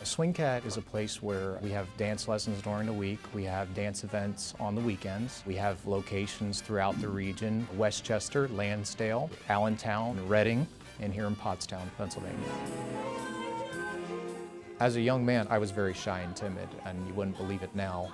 Swing Cat is a place where we have dance lessons during the week, we have dance events on the weekends, we have locations throughout the region, Westchester, Lansdale, Allentown, Reading, and here in Pottstown, Pennsylvania. As a young man, I was very shy and timid, and you wouldn't believe it now.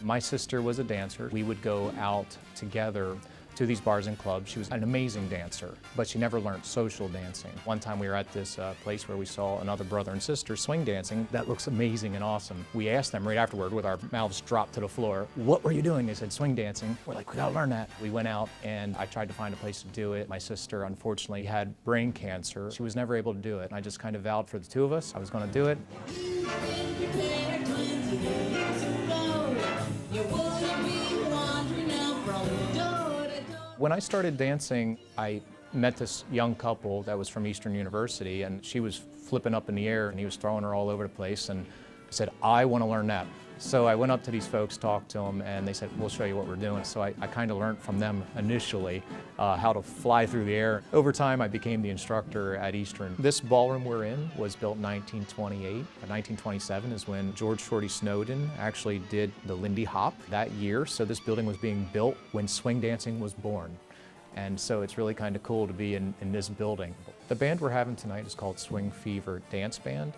My sister was a dancer. We would go out together to these bars and clubs. She was an amazing dancer, but she never learned social dancing. One time we were at this place where we saw another brother and sister swing dancing. That looks amazing and awesome. We asked them right afterward with our mouths dropped to the floor, "What were you doing?" They said, "Swing dancing." We're like, "We gotta learn that." We went out and I tried to find a place to do it. My sister unfortunately had brain cancer. She was never able to do it. I just kind of vowed for the two of us I was gonna do it. When I started dancing, I met this young couple that was from Eastern University, and she was flipping up in the air and he was throwing her all over the place, and I said, "I want to learn that." So I went up to these folks, talked to them, and they said, "We'll show you what we're doing." So I kind of learned from them initially how to fly through the air. Over time, I became the instructor at Eastern. This ballroom we're in was built in 1928. 1927 is when George Shorty Snowden actually did the Lindy Hop that year. So this building was being built when swing dancing was born. And so it's really kind of cool to be in this building. The band we're having tonight is called Swing Fever Dance Band.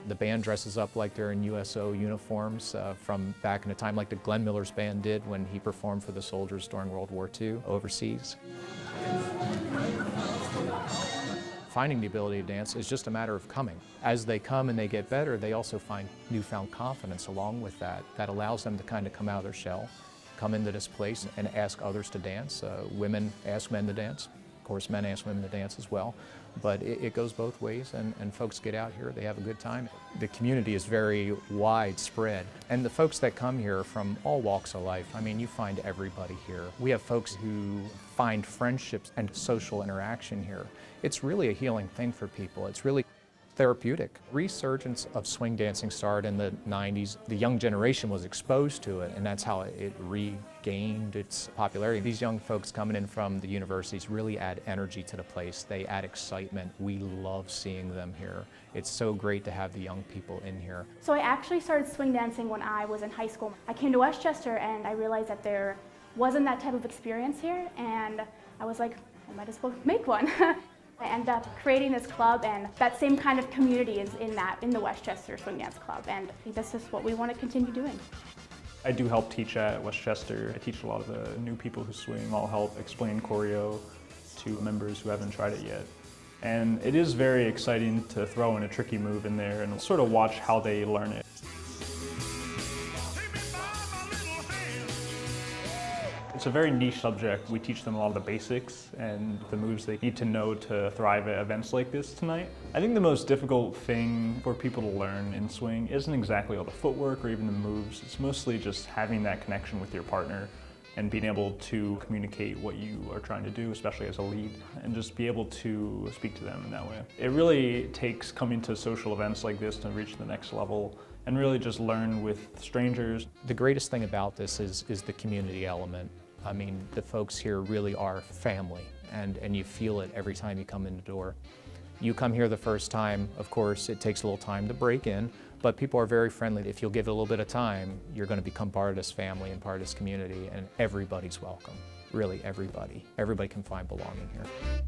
The band dresses up like they're in USO uniforms from back in the time, like the Glenn Miller's band did when he performed for the soldiers during World War II overseas. Finding the ability to dance is just a matter of coming. As they come and they get better, they also find newfound confidence along with that. That allows them to kind of come out of their shell, come into this place and ask others to dance. Women ask men to dance. Of course, men ask women to dance as well. But it goes both ways, and folks get out here, they have a good time. The community is very widespread, and the folks that come here from all walks of life, I mean, you find everybody here. We have folks who find friendships and social interaction here. It's really a healing thing for people. It's really therapeutic. Resurgence of swing dancing started in the 90s. The young generation was exposed to it, and that's how it regained its popularity. These young folks coming in from the universities really add energy to the place. They add excitement. We love seeing them here. It's so great to have the young people in here. So I actually started swing dancing when I was in high school. I came to Westchester and I realized that there wasn't that type of experience here, and I was like, I might as well make one. I ended up creating this club, and that same kind of community is in the Westchester Swing Dance Club, and I think that's just what we want to continue doing. I do help teach at Westchester. I teach a lot of the new people who swing. I'll help explain choreo to members who haven't tried it yet. And it is very exciting to throw in a tricky move in there and sort of watch how they learn it. It's a very niche subject. We teach them a lot of the basics and the moves they need to know to thrive at events like this tonight. I think the most difficult thing for people to learn in swing isn't exactly all the footwork or even the moves. It's mostly just having that connection with your partner and being able to communicate what you are trying to do, especially as a lead, and just be able to speak to them in that way. It really takes coming to social events like this to reach the next level and really just learn with strangers. The greatest thing about this is the community element. I mean, the folks here really are family, and you feel it every time you come in the door. You come here the first time, of course, it takes a little time to break in, but people are very friendly. If you'll give it a little bit of time, you're going to become part of this family and part of this community, and everybody's welcome. Really, everybody. Everybody can find belonging here.